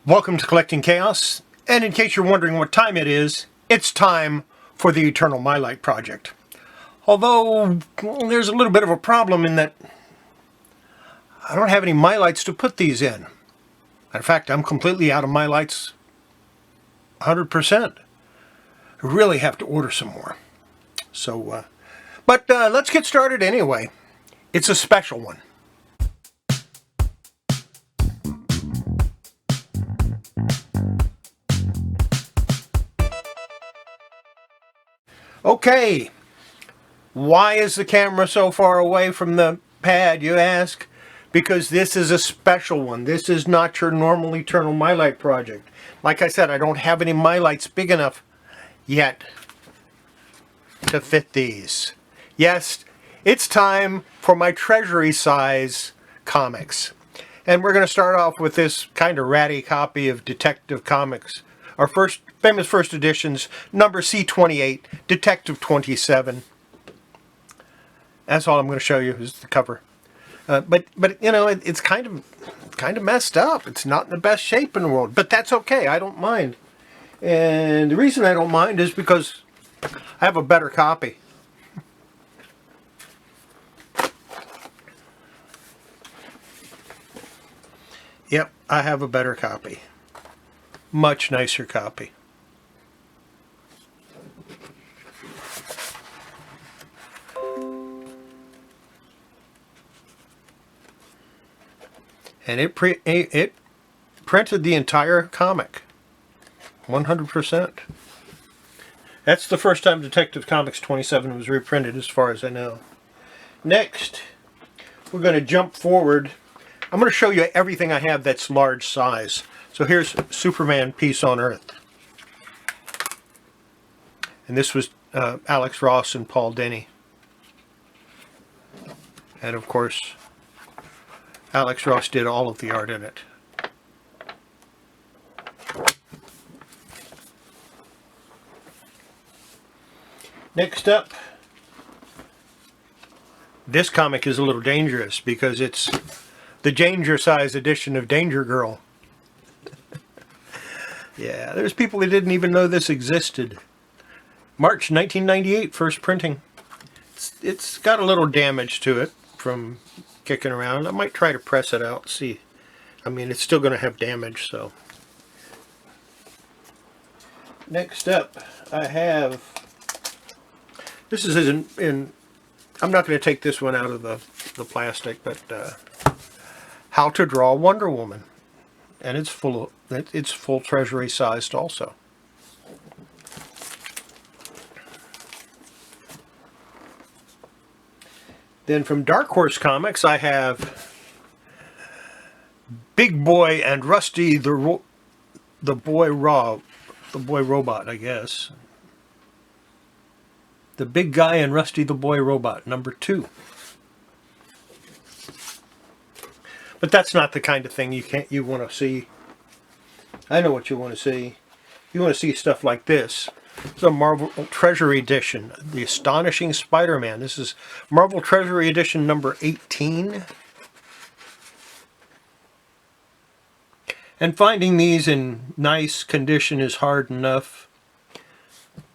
Welcome to Collecting Chaos, and in case you're wondering what time it is, it's time for the Eternal Mylite project. Although, there's a little bit of a problem in that I don't have any Mylites to put these in. In fact, I'm completely out of Mylites 100%. I really have to order some more. So, but let's get started anyway. It's a special one. Okay, why is the camera so far away from the pad, you ask? Because this is a special one. This is not your normal Eternal Mylite project. Like I said, I don't have any Mylites big enough yet to fit these. Yes, it's time for my Treasury size comics. And we're going to start off with this kind of ratty copy of Detective Comics. Our famous first editions, number C28, Detective 27. That's all I'm going to show you is the cover. But you know, it's kind of messed up. It's not in the best shape in the world, but that's okay. I don't mind. And the reason I don't mind is because I have a better copy. Yep, I have a better copy. Much nicer copy. And it printed the entire comic. 100%. That's the first time Detective Comics 27 was reprinted as far as I know. Next, we're going to jump forward. I'm going to show you everything I have that's large size. So here's Superman Peace on Earth. And this was Alex Ross and Paul Dini. And of course, Alex Ross did all of the art in it. Next up, this comic is a little dangerous because it's the Danger size edition of Danger Girl. Yeah, there's people that didn't even know this existed. March 1998, first printing. It's got a little damage to it from kicking around. I might try to press it out, see. I mean, it's still going to have damage, so. Next up, I have, this is in I'm not going to take this one out of the plastic, but How to Draw Wonder Woman. And it's full Treasury sized also. Then from Dark Horse Comics, I have Big Boy and Rusty the Boy Robot, I guess. The Big Guy and Rusty the Boy Robot, number 2. But that's not the kind of thing you want to see. I know what you want to see. You want to see stuff like this. It's a Marvel Treasury edition, The Astonishing Spider-Man. This is Marvel Treasury edition number 18. And finding these in nice condition is hard enough.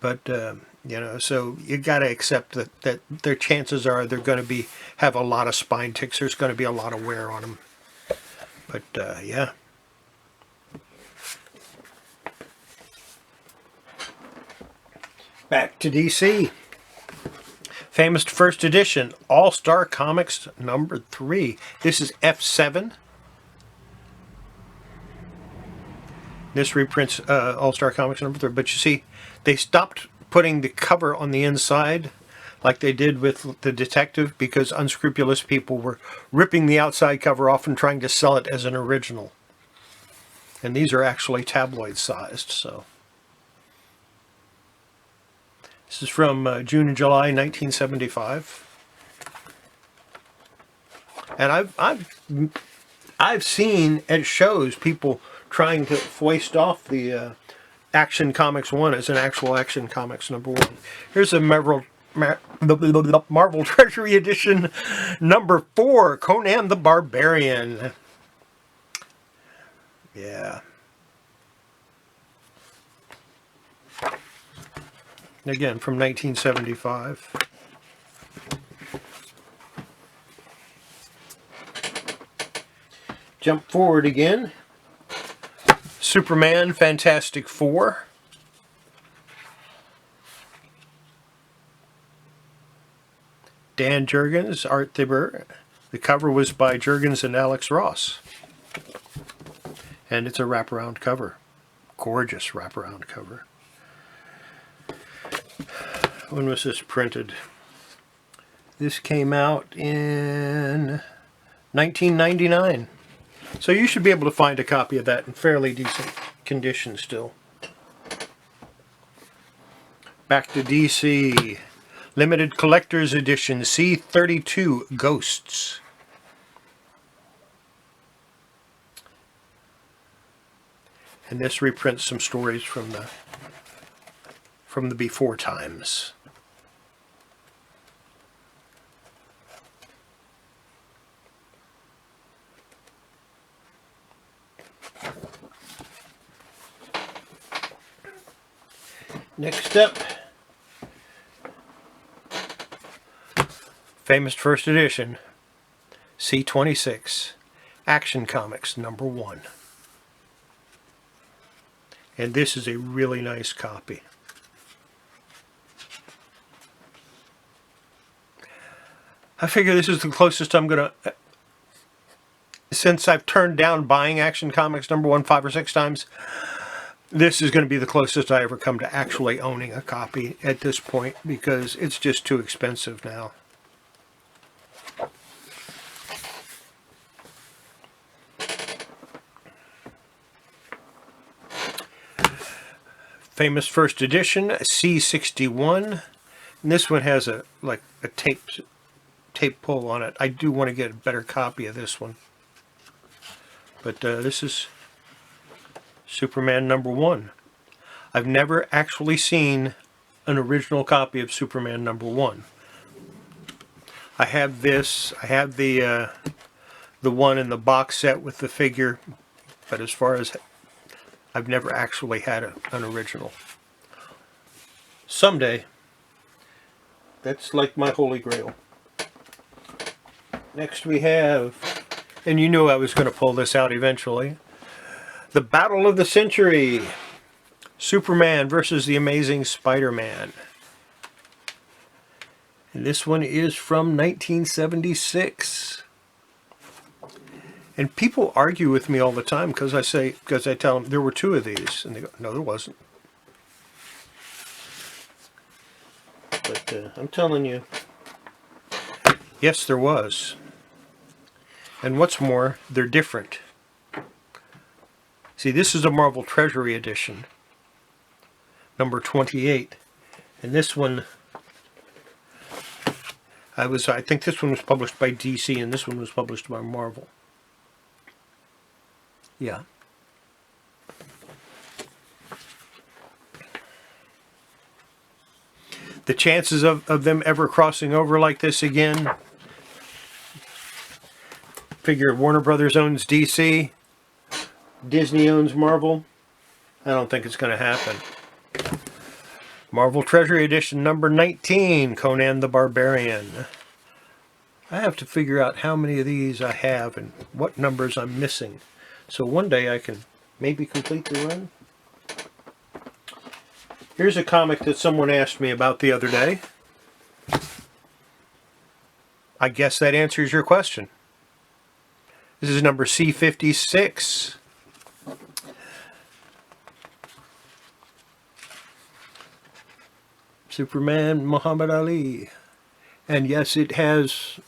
But you know, so you got to accept that their chances are they're going to have a lot of spine ticks. There's going to be a lot of wear on them. But yeah. Back to DC. Famous first edition, All-Star Comics number 3. This is F7. This reprints All-Star Comics number 3. But you see, they stopped putting the cover on the inside like they did with the Detective because unscrupulous people were ripping the outside cover off and trying to sell it as an original. And these are actually tabloid sized, so. This is from June and July 1975. And I've seen at shows people trying to foist off the Action Comics 1 as an actual Action Comics number 1. Here's a Marvel Treasury edition number 4, Conan the Barbarian. Yeah. Again, from 1975. Jump forward again. Superman Fantastic Four. Dan Jurgens, art The cover was by Jurgens and Alex Ross. And it's a wraparound cover. Gorgeous wraparound cover. When was this printed? This came out in 1999. So you should be able to find a copy of that in fairly decent condition still. Back to DC. Limited Collector's Edition C22 Ghosts. And this reprints some stories from the before times. Next up, famous first edition, C26, Action Comics #1. And this is a really nice copy. I figure this is the closest I'm going to, since I've turned down buying Action Comics #1 5 or 6 times, this is going to be the closest I ever come to actually owning a copy at this point, because it's just too expensive now. Famous first edition, C61. And this one has a tape pull on it. I do want to get a better copy of this one. But this is Superman #1. I've never actually seen an original copy of Superman #1. I have this. I have the one in the box set with the figure, but as far as I've never actually had an original. Someday. That's like my holy grail. Next we have, and you knew I was going to pull this out eventually, The Battle of the Century. Superman versus the Amazing Spider-Man. And this one is from 1976. And people argue with me all the time because I tell them there were 2 of these, and they go, no, there wasn't. But I'm telling you, yes, there was. And what's more, they're different. See, this is a Marvel Treasury edition, number 28, and this one, I think this one was published by DC, and this one was published by Marvel. Yeah. The chances of them ever crossing over like this again, figure Warner Brothers owns DC, Disney owns Marvel, I don't think it's going to happen. Marvel Treasury Edition number 19, Conan the Barbarian. I have to figure out how many of these I have and what numbers I'm missing, so one day I can maybe complete the run. Here's a comic that someone asked me about the other day. I guess that answers your question. This is number C56. Superman Muhammad Ali. And yes, it has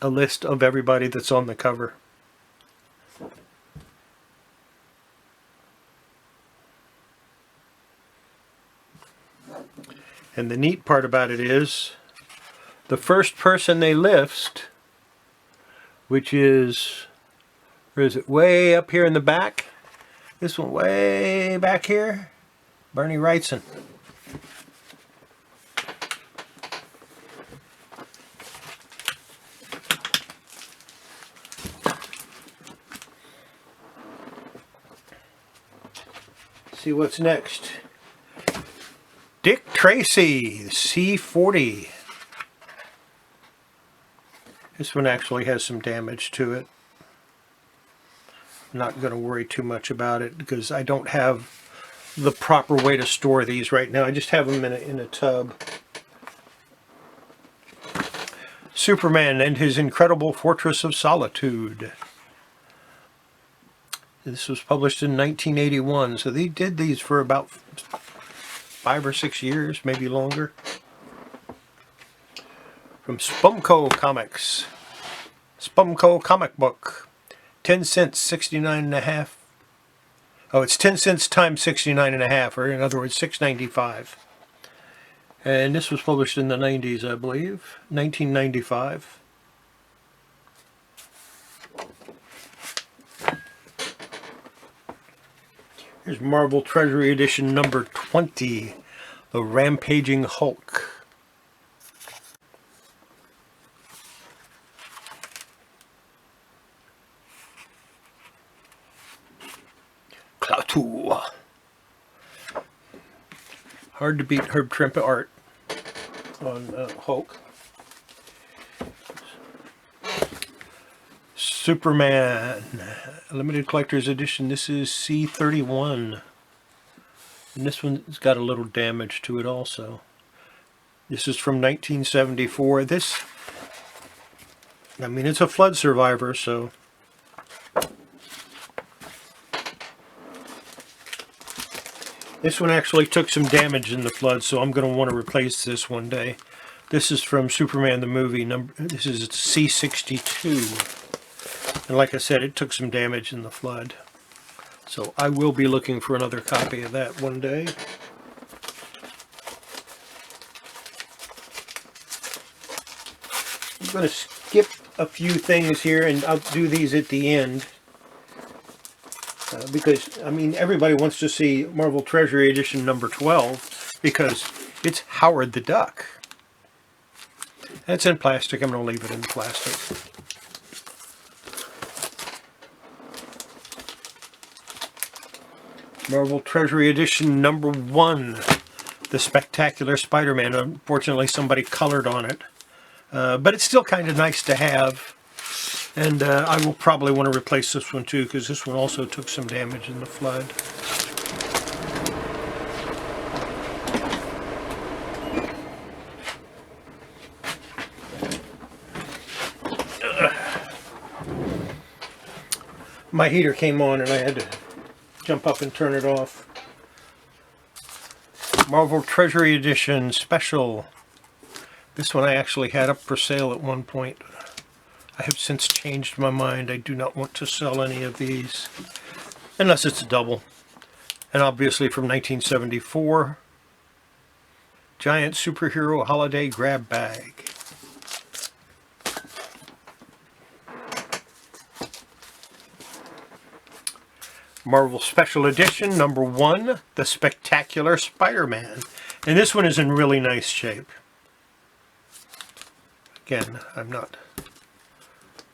a list of everybody that's on the cover. And the neat part about it is the first person they list, which is, where is it, way up here in the back, this one way back here, Bernie Wrightson. See what's next. Dick Tracy, C40. This one actually has some damage to it. I'm not going to worry too much about it because I don't have the proper way to store these right now. I just have them in a tub. Superman and His Incredible Fortress of Solitude. This was published in 1981, so they did these for about 5 or 6 years, maybe longer. From Spumco Comics. Spumco Comic Book. 10 cents, 69.5. Oh, it's 10 cents times 69.5, or in other words, $6.95. And this was published in the 90s, I believe. 1995. Here's Marvel Treasury Edition number 20. The Rampaging Hulk. Klaatu. Hard to beat Herb Trimpe art on Hulk. Superman, limited collector's edition. This is C31. And this one's got a little damage to it also. This is from 1974. This, I mean, it's a flood survivor, so. This one actually took some damage in the flood, so I'm going to want to replace this one day. This is from Superman the movie. This is C62. And like I said, it took some damage in the flood. So I will be looking for another copy of that one day. I'm going to skip a few things here, and I'll do these at the end. Because, I mean, everybody wants to see Marvel Treasury Edition number 12 because it's Howard the Duck. And it's in plastic. I'm going to leave it in plastic. Marvel Treasury Edition number 1. The Spectacular Spider-Man. Unfortunately, somebody colored on it. But it's still kind of nice to have. And I will probably want to replace this one too, because this one also took some damage in the flood. My heater came on and I had to jump up and turn it off. Marvel Treasury Edition Special. This one I actually had up for sale at one point. I have since changed my mind. I do not want to sell any of these unless it's a double. And obviously from 1974, Giant Superhero Holiday Grab Bag. Marvel Special Edition number 1, The Spectacular Spider-Man. And this one is in really nice shape. Again, I'm not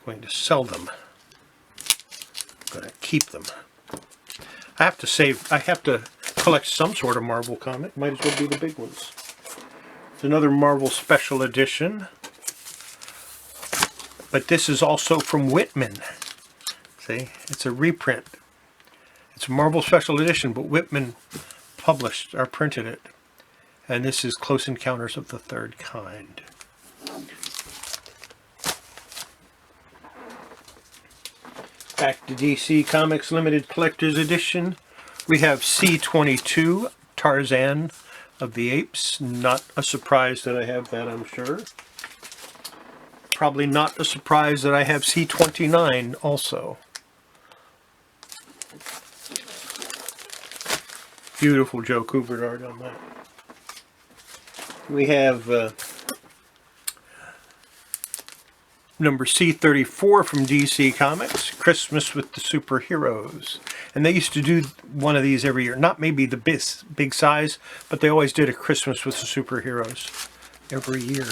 going to sell them. I'm going to keep them. I have to collect some sort of Marvel comic. Might as well be the big ones. It's another Marvel Special Edition. But this is also from Whitman. See, it's a reprint. It's a Marvel Special Edition, but Whitman published or printed it. And this is Close Encounters of the Third Kind. Back to DC Comics Limited Collector's Edition. We have C22 Tarzan of the Apes. Not a surprise that I have that, I'm sure. Probably not a surprise that I have C29 also. Beautiful Joe Kubert art on that. We have number C34 from DC Comics, Christmas with the Superheroes. And they used to do one of these every year. Not maybe the big size, but they always did a Christmas with the Superheroes every year.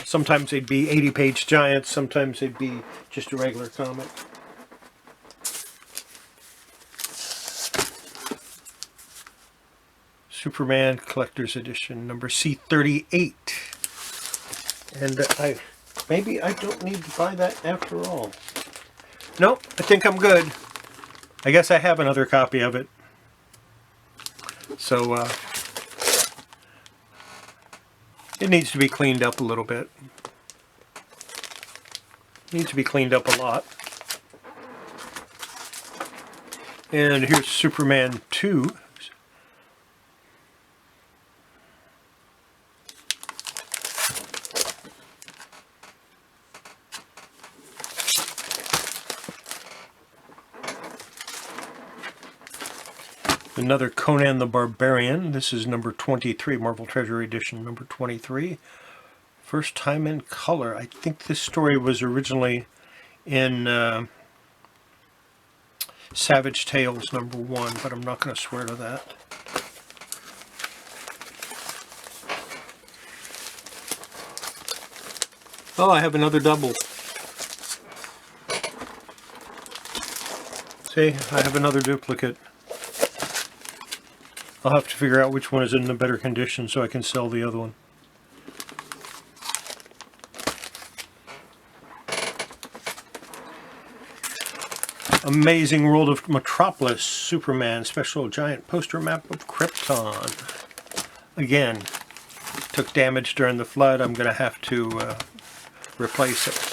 Sometimes they'd be 80-page giants, sometimes they'd be just a regular comic. Superman Collector's Edition, number C38. And maybe I don't need to buy that after all. Nope, I think I'm good. I guess I have another copy of it. So, it needs to be cleaned up a little bit. Needs to be cleaned up a lot. And here's Superman 2. Another Conan the Barbarian. This is number 23, Marvel Treasury Edition, number 23. First time in color. I think this story was originally in Savage Tales number 1, but I'm not going to swear to that. Oh, I have another double. See, I have another duplicate. I'll have to figure out which one is in the better condition so I can sell the other one. Amazing World of Metropolis, Superman, special giant poster map of Krypton. Again, took damage during the flood. I'm going to have to replace it.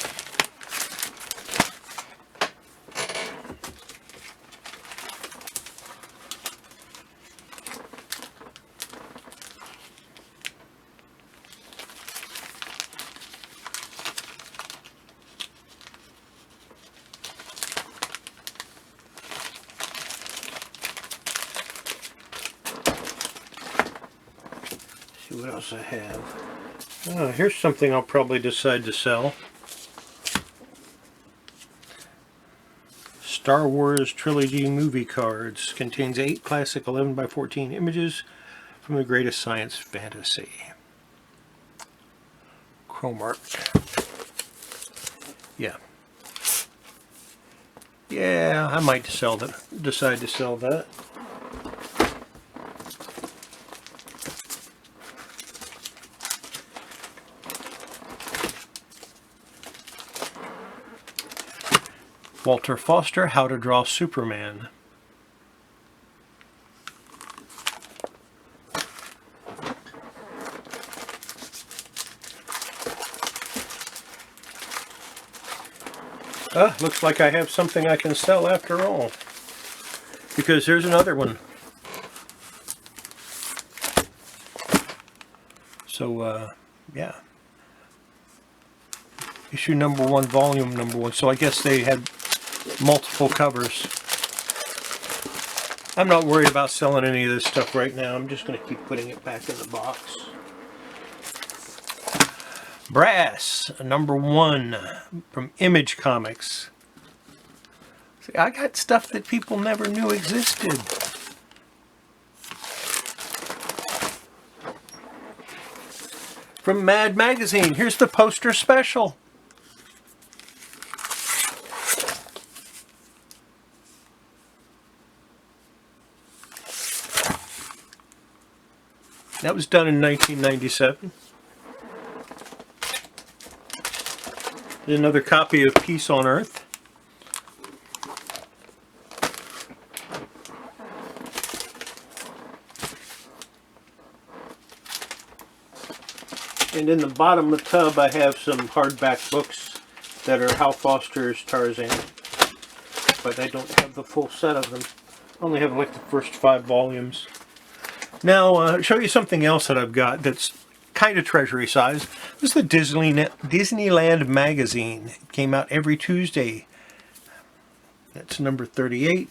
What else I have? Oh, here's something I'll probably decide to sell. Star Wars Trilogy movie cards. Contains 8 classic 11x14 images from the greatest science fantasy. Chrome art. Yeah. Yeah, I might sell that. Decide to sell that. Walter Foster, How to Draw Superman. Looks like I have something I can sell after all. Because there's another one. So, yeah. Issue number 1, volume number 1. So I guess they had multiple covers. I'm not worried about selling any of this stuff right now. I'm just going to keep putting it back in the box. Brass, number 1 from Image Comics. See, I got stuff that people never knew existed. From Mad Magazine, here's the poster special. That was done in 1997. There's another copy of Peace on Earth. And in the bottom of the tub I have some hardback books that are Hal Foster's Tarzan. But I don't have the full set of them. I only have like the first 5 volumes. Now, I'll show you something else that I've got that's kind of treasury size. This is the Disneyland magazine. It came out every Tuesday. That's number 38,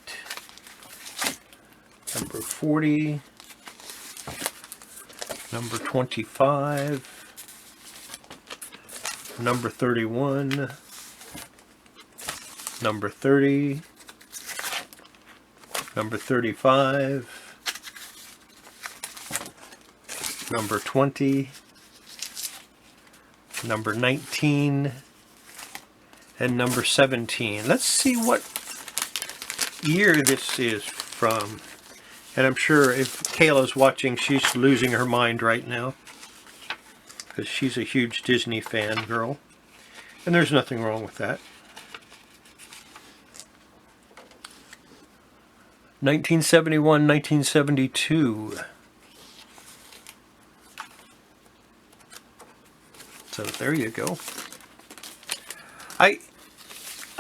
number 40, number 25, number 31, number 30, number 35, number 20, number 19, and number 17. Let's see what year this is from. And I'm sure if Kayla's watching, she's losing her mind right now. Because she's a huge Disney fan girl. And there's nothing wrong with that. 1971, 1972. So there you go. I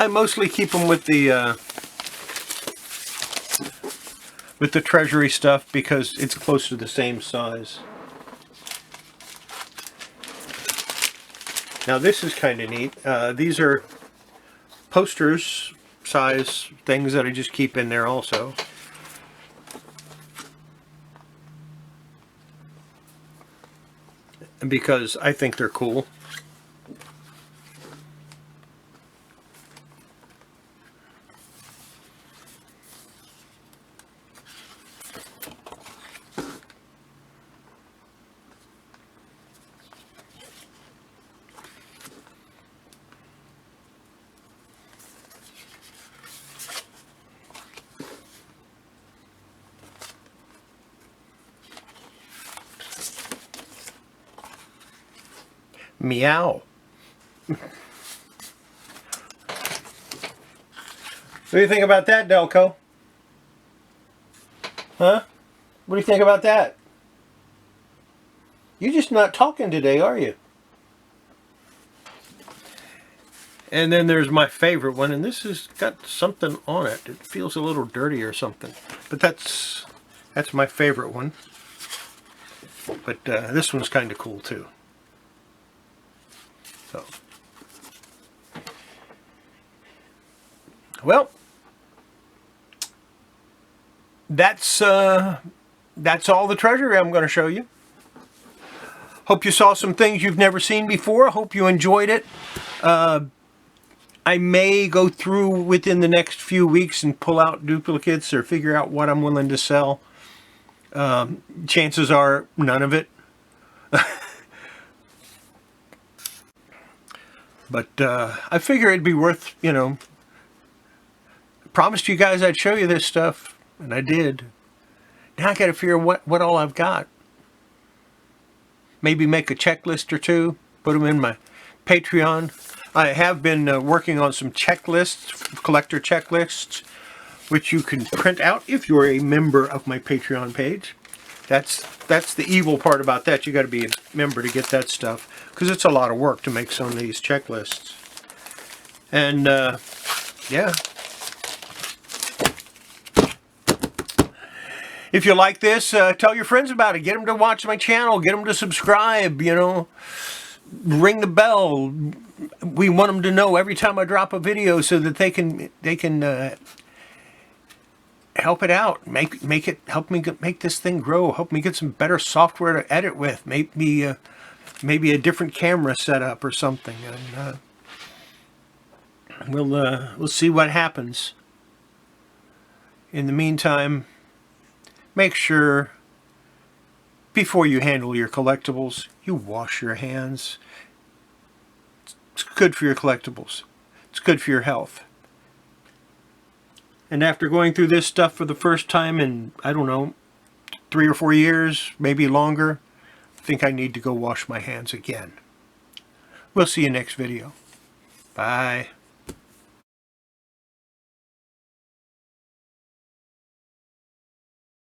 mostly keep them with the Treasury stuff because it's close to the same size. Now this is kind of neat. These are posters size things that I just keep in there also. And because I think they're cool. Meow. What do you think about that, Delco? Huh? What do you think about that? You're just not talking today, are you? And then there's my favorite one, and this has got something on it. It feels a little dirty or something. But that's my favorite one. But this one's kind of cool too. So, well, that's all the Treasury I'm going to show you. Hope you saw some things you've never seen before. Hope you enjoyed it. I may go through within the next few weeks and pull out duplicates or figure out what I'm willing to sell. Chances are none of it. But I figure it'd be worth, you know, I promised you guys I'd show you this stuff, and I did. Now I got to figure what all I've got. Maybe make a checklist or two, put them in my Patreon. I have been working on some checklists, collector checklists, which you can print out if you're a member of my Patreon page. That's the evil part about that. You got to be a member to get that stuff, because it's a lot of work to make some of these checklists. And yeah, if you like this, tell your friends about it. Get them to watch my channel. Get them to subscribe. You know, ring the bell. We want them to know every time I drop a video, so that they can help it out, help me make this thing grow, help me get some better software to edit with, maybe a different camera setup or something, and we'll see what happens. In the meantime, make sure before you handle your collectibles, you wash your hands. It's good for your collectibles. It's good for your health. And after going through this stuff for the first time in, I don't know, 3 or 4 years, maybe longer, I think I need to go wash my hands again. We'll see you next video. Bye.